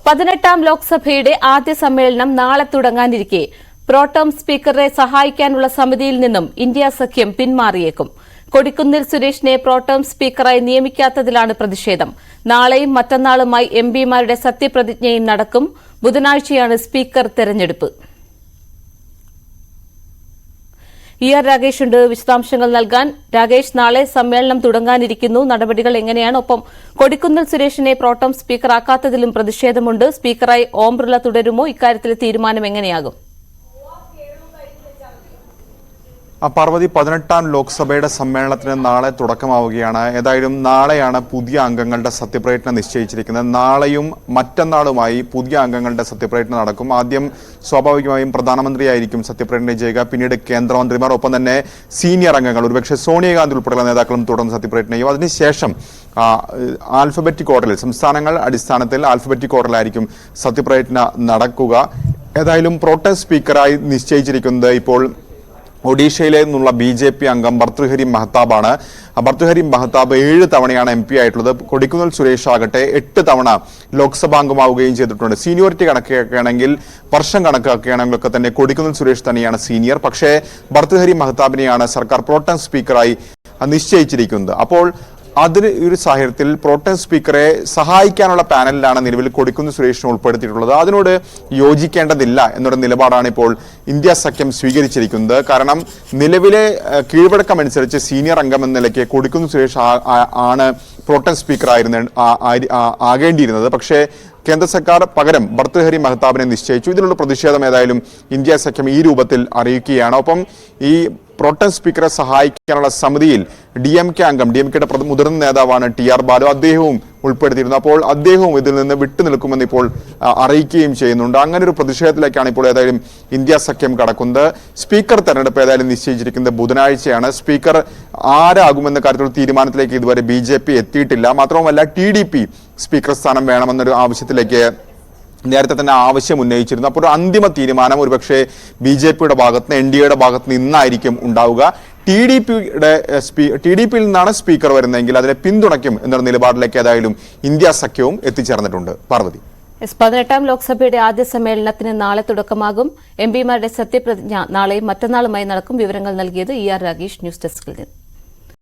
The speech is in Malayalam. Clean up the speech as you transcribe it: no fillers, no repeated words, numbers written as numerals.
18ാം ലോക്സഭയുടെ ആദ്യ സമ്മേളനം നാളെ തുടങ്ങാനിരിക്കെ പ്രോട്ടം സ്പീക്കറെ സഹായിക്കാനുള്ള സമിതിയിൽ നിന്നും ഇന്ത്യ സഖ്യം പിന്മാറിയേക്കും. കൊടിക്കുന്നിൽ സുരേഷിനെ പ്രോട്ടം സ്പീക്കറായി നിയമിക്കാത്തതിലാണ് പ്രതിഷേധം. നാളെയും മറ്റന്നാളുമായി എംപിമാരുടെ സത്യപ്രതിജ്ഞയും നടക്കും. ബുധനാഴ്ചയാണ് സ്പീക്കർ തെരഞ്ഞെടുപ്പ്. ആർ രാകേഷ് ഉണ്ട് വിശദാംശങ്ങൾ നൽകാൻ. രാകേഷ്, നാളെ സമ്മേളനം തുടങ്ങാനിരിക്കുന്നു. നടപടികൾ എങ്ങനെയാണ്? ഒപ്പം കൊടിക്കുന്നിൽ സുരേഷിനെ പ്രോട്ടം സ്പീക്കറാക്കാത്തതിലും പ്രതിഷേധമുണ്ട്. സ്പീക്കറായി ഓം ബിർള തുടരുമോ? ഇക്കാര്യത്തിലെ തീരുമാനം എങ്ങനെയാകും? പാർവതി, 18ാം ലോക്സഭയുടെ സമ്മേളനത്തിന് നാളെ തുടക്കമാവുകയാണ്. ഏതായാലും നാളെയാണ് പുതിയ അംഗങ്ങളുടെ സത്യപ്രതിജ്ഞ നിശ്ചയിച്ചിരിക്കുന്നത്. നാളെയും മറ്റന്നാളുമായി പുതിയ അംഗങ്ങളുടെ സത്യപ്രതിജ്ഞ നടക്കും. ആദ്യം സ്വാഭാവികമായും പ്രധാനമന്ത്രിയായിരിക്കും സത്യപ്രതിജ്ഞ ചെയ്യുക. പിന്നീട് കേന്ദ്രമന്ത്രിമാർ, ഒപ്പം തന്നെ സീനിയർ അംഗങ്ങൾ, ഒരുപക്ഷെ സോണിയാഗാന്ധി ഉൾപ്പെടെയുള്ള നേതാക്കളും തുടർന്ന് സത്യപ്രതിജ്ഞ ചെയ്യും. അതിനുശേഷം ആൽഫബറ്റിക് ഓർഡറിൽ, സംസ്ഥാനങ്ങൾ അടിസ്ഥാനത്തിൽ ആൽഫബറ്റിക് ഓർഡറിലായിരിക്കും സത്യപ്രതിജ്ഞ നടക്കുക. ഏതായാലും പ്രോട്ടം സ്പീക്കറായി നിശ്ചയിച്ചിരിക്കുന്നത് ഇപ്പോൾ ഒഡീഷയിലെ നിന്നുള്ള BJP അംഗം ഭർതൃഹരി മഹ്താബാണ്. ഭർതൃഹരി മഹ്താബ് 7 തവണയാണ് MP ആയിട്ടുള്ളത്. കൊടിക്കുന്നിൽ സുരേഷ് ആകട്ടെ 8 തവണ ലോക്സഭാംഗമാവുകയും ചെയ്തിട്ടുണ്ട്. സീനിയോറിറ്റി കണക്കാക്കുകയാണെങ്കിൽ, വർഷം കണക്കാക്കുകയാണെങ്കിലൊക്കെ തന്നെ കൊടിക്കുന്നിൽ സുരേഷ് തന്നെയാണ് സീനിയർ. പക്ഷേ ഭർതൃഹരി മഹ്താബിനെയാണ് സർക്കാർ പ്രോട്ടം സ്പീക്കറായി നിശ്ചയിച്ചിരിക്കുന്നത്. അപ്പോൾ അതിന് ഒരു സാഹചര്യത്തിൽ പ്രോട്ടം സ്പീക്കറെ സഹായിക്കാനുള്ള പാനലിലാണ് നിലവിൽ കൊടിക്കുന്നിൽ സുരേഷിനെ ഉൾപ്പെടുത്തിയിട്ടുള്ളത്. അതിനോട് യോജിക്കേണ്ടതില്ല എന്നൊരു നിലപാടാണ് ഇപ്പോൾ ഇന്ത്യ സഖ്യം സ്വീകരിച്ചിരിക്കുന്നത്. കാരണം നിലവിലെ കീഴ്വഴക്കമനുസരിച്ച് സീനിയർ അംഗം എന്ന നിലയ്ക്ക് കൊടിക്കുന്നിൽ സുരേഷ് ആണ് പ്രോട്ടം സ്പീക്കർ ആകേണ്ടിയിരുന്നത്. പക്ഷേ കേന്ദ്ര സർക്കാർ പകരം ഭർതൃഹരി മഹ്താബിനെ നിശ്ചയിച്ചു. ഇതിനുള്ള പ്രതിഷേധം ഏതായാലും ഇന്ത്യ സഖ്യം ഈ രൂപത്തിൽ അറിയിക്കുകയാണ്. ഒപ്പം ഈ പ്രോട്ടം സ്പീക്കറെ സഹായിക്കാനുള്ള സമിതിയിൽ DMK അംഗം, DMKയുടെ മുതിർന്ന നേതാവാണ് TR ബാലു, അദ്ദേഹവും ഉൾപ്പെടുത്തിയിരുന്നു. അപ്പോൾ അദ്ദേഹവും ഇതിൽ നിന്ന് വിട്ടുനിൽക്കുമെന്ന് ഇപ്പോൾ അറിയിക്കുകയും ചെയ്യുന്നുണ്ട്. അങ്ങനെ ഒരു പ്രതിഷേധത്തിലേക്കാണ് ഇപ്പോൾ ഏതായാലും ഇന്ത്യ സഖ്യം കടക്കുന്നത്. സ്പീക്കർ തെരഞ്ഞെടുപ്പ് ഏതായാലും നിശ്ചയിച്ചിരിക്കുന്നത് ബുധനാഴ്ചയാണ്. സ്പീക്കർ ആരാകുമെന്ന കാര്യത്തിലുള്ള തീരുമാനത്തിലേക്ക് ഇതുവരെ BJP എത്തിയിട്ടില്ല. മാത്രവുമല്ല, TDP സ്പീക്കർ സ്ഥാനം വേണമെന്നൊരു ആവശ്യത്തിലേക്ക് നേരത്തെ തന്നെ ആവശ്യം ഉന്നയിച്ചിരുന്നു. അപ്പോൾ ഒരു അന്തിമ തീരുമാനം ഒരുപക്ഷെ BJPയുടെ ഭാഗത്ത് നിന്ന്, NDAയുടെ ഭാഗത്ത് നിന്ന് ഇന്നായിരിക്കും ഉണ്ടാവുക. TDPയിൽ നിന്നാണ് സ്പീക്കർ വരുന്നതെങ്കിൽ അതിനെ പിന്തുണയ്ക്കും എന്നൊരു നിലപാടിലേക്ക് ഏതായാലും ഇന്ത്യ സഖ്യവും എത്തിച്ചേർന്നിട്ടുണ്ട്. പാർവതി, 18ാം ലോക്സഭയുടെ ആദ്യ സമ്മേളനത്തിന് നാളെ തുടക്കമാകും. MPമാരുടെ സത്യപ്രതിജ്ഞ നാളെയും മറ്റന്നാളുമായി നടക്കും. വിവരങ്ങൾ നൽകിയത് ആർ രാകേഷ്, ന്യൂസ് ഡെസ്കിൽ നിന്ന്.